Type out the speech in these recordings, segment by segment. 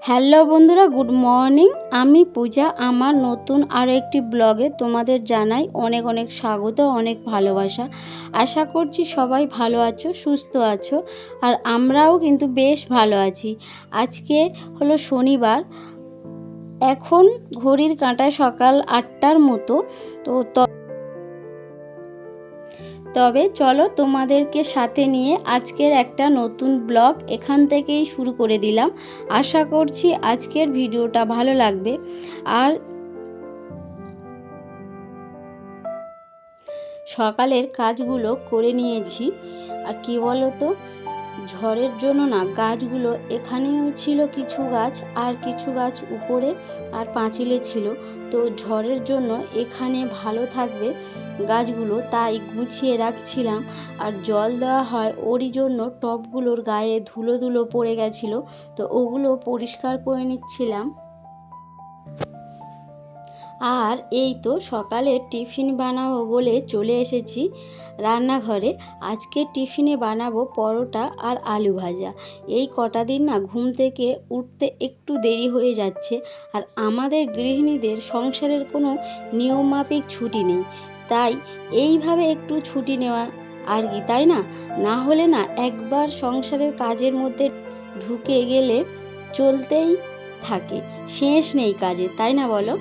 Hello বন্ধুরা, good morning. আমি পূজা। আমার নতুন আরও একটি ব্লগে তোমাদের জানাই অনেক অনেক স্বাগত, অনেক ভালোবাসা। আশা করছি সবাই ভালো আছো, সুস্থ আছো, আর আমরাও কিন্তু বেশ ভালো আছি। আজকে হলো শনিবার, এখন ঘড়ির কাঁটায় সকাল 8টার মতো। তবে চলো তোমাদেরকে সাথে নিয়ে আজকের একটা নতুন ব্লগ এখান থেকেই শুরু করে দিলাম। আশা করছি আজকের ভিডিওটা ভালো লাগবে। আর সকালের কাজগুলো করে নিয়েছি। আর কি বলো তো, ঝড়ের জন্য না গাছগুলো, এখানেও ছিল কিছু গাছ আর কিছু গাছ উপরে আর পাঁচিলে ছিল, তো ঝড়ের জন্য এখানে ভালো থাকবে গাছগুলো, তাই গুছিয়ে রাখছিলাম। আর জল দেওয়া হয় ওরই জন্য টবগুলোর গায়ে ধুলো ধুলো পড়ে গেছিলো, তো ওগুলো পরিষ্কার করে নিচ্ছিলাম। আর এই তো সকালে টিফিন বানাবো বলে চলে এসেছি রান্নাঘরে। আজকে টিফিনে বানাবো পরোটা আর আলু ভাজা। এই কটা দিন না ঘুম থেকে উঠতে একটু দেরি হয়ে যাচ্ছে, আর আমাদের গৃহিণীদের সংসারের কোনো নিয়মমাফিক ছুটি নেই, তাই এইভাবে একটু ছুটি নেওয়া আর কি, তাই না? না হলে না একবার সংসারের কাজের মধ্যে ঢুকে গেলে চলতেই থাকে, শেষ নেই কাজে, তাই না বলো?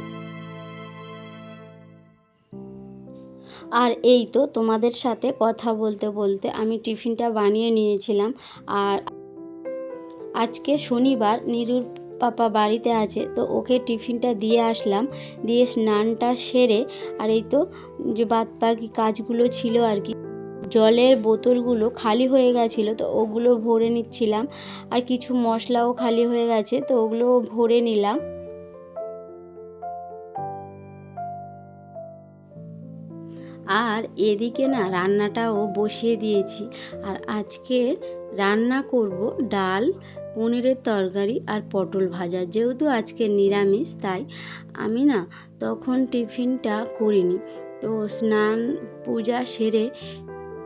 আর এই তো তোমাদের সাথে কথা বলতে বলতে আমি টিফিনটা বানিয়ে নিয়েছিলাম। আর আজকে শনিবার, নীরুর পাপা বাড়িতে আছে, তো ওকে টিফিনটা দিয়ে আসলাম, দিয়ে স্নানটা সেরে আর এই তো যে বাদবাকি কাজগুলো ছিল আর কি, জলের বোতলগুলো খালি হয়ে গেছিলো, তো ওগুলো ভরে নিচ্ছিলাম। আর কিছু মশলাও খালি হয়ে গেছে, তো ওগুলো ভরে নিলাম। আর এদিকে না রান্নাটাও বসিয়ে দিয়েছি। আর আজকে রান্না করব ডাল, পনিরের তরকারি আর পটল ভাজা। যেহেতু আজকে নিরামিষ, তাই আমি না তখন টিফিনটা করিনি, তো স্নান পূজা সেরে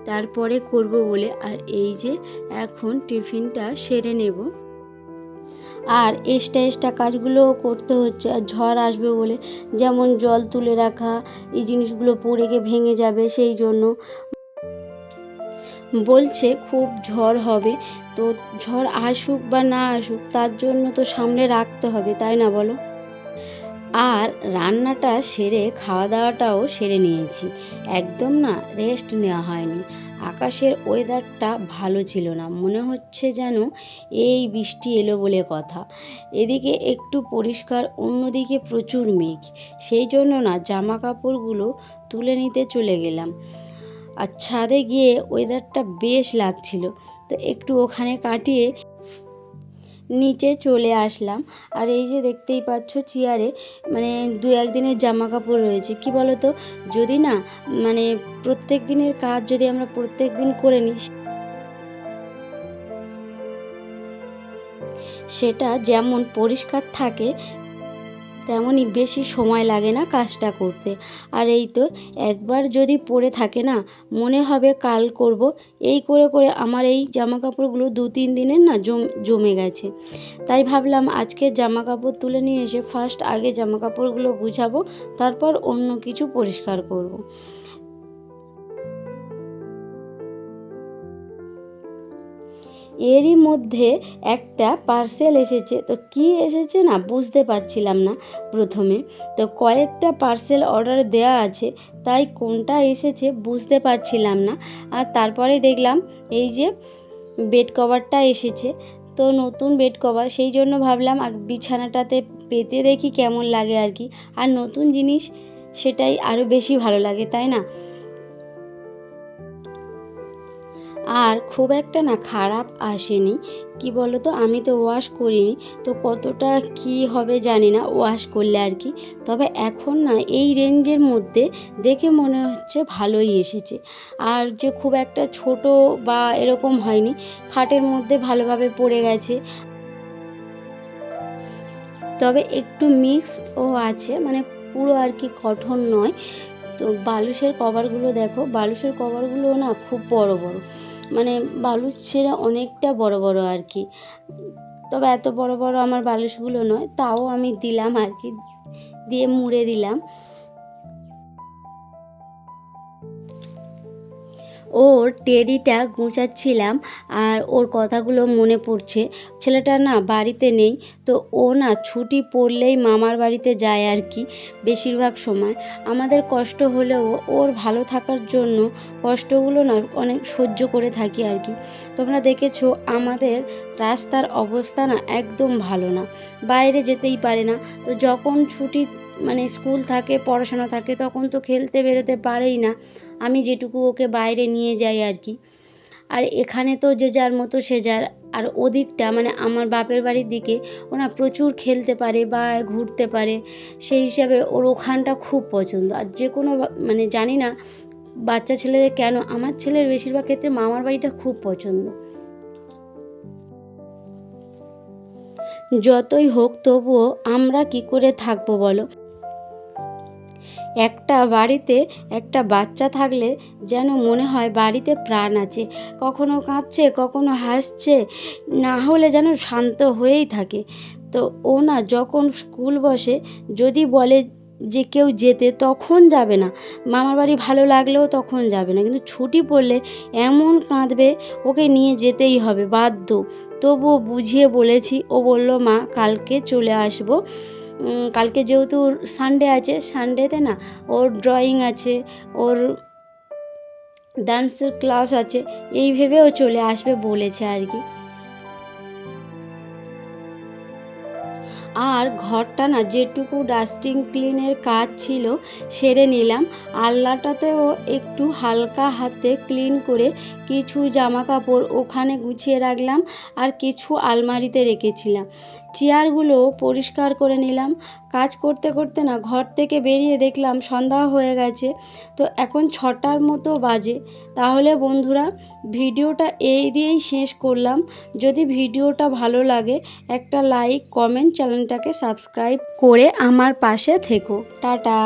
তারপরে করব বলে, আর এই যে এখন টিফিনটা সেরে নেব। আর এক্সট্রা কাজগুলোও করতে হচ্ছে, আর ঝড় আসবে বলে, যেমন জল তুলে রাখা, এই জিনিসগুলো পড়ে গিয়ে ভেঙে যাবে, সেই জন্য বলছে খুব ঝড় হবে। তো ঝড় আসুক বা না আসুক, তার জন্য তো সামনে রাখতে হবে, তাই না বলো? আর রান্নাটা সেরে খাওয়া দাওয়াটাও সেরে নিয়েছি। একদম না রেস্ট নেওয়া হয়নি। আকাশের ওয়েদারটা ভালো ছিল না, মনে হচ্ছে যেন এই বৃষ্টি এলো বলে কথা। এদিকে একটু পরিষ্কার, অন্যদিকে প্রচুর মেঘ, সেই জন্য না জামা কাপড়গুলো তুলে নিতে চলে গেলাম। আর ছাদে গিয়ে ওয়েদারটা বেশ লাগছিল, তো একটু ওখানে কাটিয়ে নিচে চলে আসলাম। আর এই যে দেখতেই পাচ্ছ চেয়ারে মানে দু একদিনের জামা কাপড় রয়েছে। কি বলো তো, যদি না মানে প্রত্যেক দিনের কাজ যদি আমরা প্রত্যেক দিন করে নিই, সেটা যেমন পরিষ্কার থাকে, তেমনই বেশি সময় লাগে না কাজটা করতে। আর এই তো একবার যদি পরে থাকে না, মনে হবে কাল করব, এই করে করে আমার এই জামা কাপড়গুলো 2-3 দিনের না জমে গেছে। তাই ভাবলাম আজকে জামা কাপড় তুলে নিয়ে এসে ফার্স্ট আগে জামা কাপড়গুলো গুছাবো, তারপর অন্য কিছু পরিষ্কার করব। এরই মধ্যে একটা পার্সেল এসেছে, তো কি এসেছে না বুঝতে পারছিলাম না প্রথমে। তো কয়েকটা পার্সেল অর্ডার দেওয়া আছে, তাই কোনটা এসেছে বুঝতে পারছিলাম না। আর তারপরে দেখলাম এই যে বেড কভারটা এসেছে, তো নতুন বেড কভার, সেই জন্য ভাবলাম বিছানাটাতে পেতে দেখি কেমন লাগে আর কি। আর নতুন জিনিস সেটাই আরও বেশি ভালো লাগে, তাই না? আর খুব একটা না খারাপ আসেনি। কি বলো তো, আমি তো ওয়াশ করিনি, তো কতটা কি হবে জানি না ওয়াশ করলে আর কি। তবে এখন না এই রেঞ্জের মধ্যে দেখে মনে হচ্ছে ভালোই এসেছে। আর যে খুব একটা ছোট বা এরকম হয়নি, খাটের মধ্যে ভালোভাবে পড়ে গেছে। তবে একটু মিক্সডও আছে, মানে পুরো আর কি কটন নয়। তো বালুশের কভারগুলো দেখো, বালুশের কভারগুলো না খুব বড় বড়, মানে বালুশ ছেড়ে অনেকটা বড় বড় আর কি। তবে এত বড় বড় আমার বালিশগুলো নয়, তাও আমি দিলাম আর কি, দিয়ে মুড়ে দিলাম। ওর টেডিটা গুছাচ্ছিলাম আর ওর কথাগুলো মনে পড়ছে। ছেলেটা না বাড়িতে নেই, তো ও না ছুটি পড়লেই মামার বাড়িতে যায় আর কি বেশিরভাগ সময়। আমাদের কষ্ট হলেও ওর ভালো থাকার জন্য কষ্টগুলো না অনেক সহ্য করে থাকি আর কি। তোমরা দেখেছো আমাদের রাস্তার অবস্থা না একদম ভালো না, বাইরে যেতেই পারে না। তো যখন ছুটি মানে স্কুল থাকে, পড়াশোনা থাকে, তখন তো খেলতে বেরোতে পারেই না। আমি যেটুকু ওকে বাইরে নিয়ে যাই আর কি। আর এখানে তো যে যার মতো সে যার। আর ওদিকটা মানে আমার বাপের বাড়ির দিকে ও না প্রচুর খেলতে পারে বা ঘুরতে পারে, সেই হিসাবে ওর ওখানটা খুব পছন্দ। আর যে কোনো মানে জানি না বাচ্চা ছেলেদের কেন, আমার ছেলের বেশিরভাগ ক্ষেত্রে মামার বাড়িটা খুব পছন্দ। যতই হোক তবুও আমরা কি করে থাকবো বলো? একটা বাড়িতে একটা বাচ্চা থাকলে যেন মনে হয় বাড়িতে প্রাণ আছে, কখনো কাঁদছে কখনো হাসছে, না হলে যেন শান্ত হয়েই থাকে। তো ও না যখন স্কুল বসে যদি বলে যে কেউ যেতে, তখন যাবে না। মামার বাড়ি ভালো লাগলেও তখন যাবে না, কিন্তু ছুটি পড়লে এমন কাঁদবে, ওকে নিয়ে যেতেই হবে বাধ্য। তবুও বুঝিয়ে বলেছি, ও বলল মা কালকে চলে আসবো। কালকে যেহেতু সানডে আছে, সানডেতে না ওর ড্রয়িং আছে, ওর ডান্সের ক্লাস আছে, এই ভেবে ও চলে আসবে বলেছে আর কি। আর ঘরটা না যেটুকু ডাস্টিং ক্লিনের কাজ ছিল সেরে নিলাম। আলনাটাতেও একটু হালকা হাতে ক্লিন করে কিছু জামা কাপড় ওখানে গুছিয়ে রাখলাম, আর কিছু আলমারিতে রেখেছিলাম। চেয়ারগুলো পরিষ্কার করে নিলাম। কাজ করতে করতে না ঘর থেকে বেরিয়ে দেখলাম সন্ধ্যা হয়ে গেছে। তো এখন 6টার মতো বাজে। তাহলে বন্ধুরা ভিডিওটা এই দিয়েই শেষ করলাম। যদি ভিডিওটা ভালো লাগে একটা লাইক, কমেন্ট, চ্যানেলটাকে সাবস্ক্রাইব করে আমার পাশে থেকো। টাটা।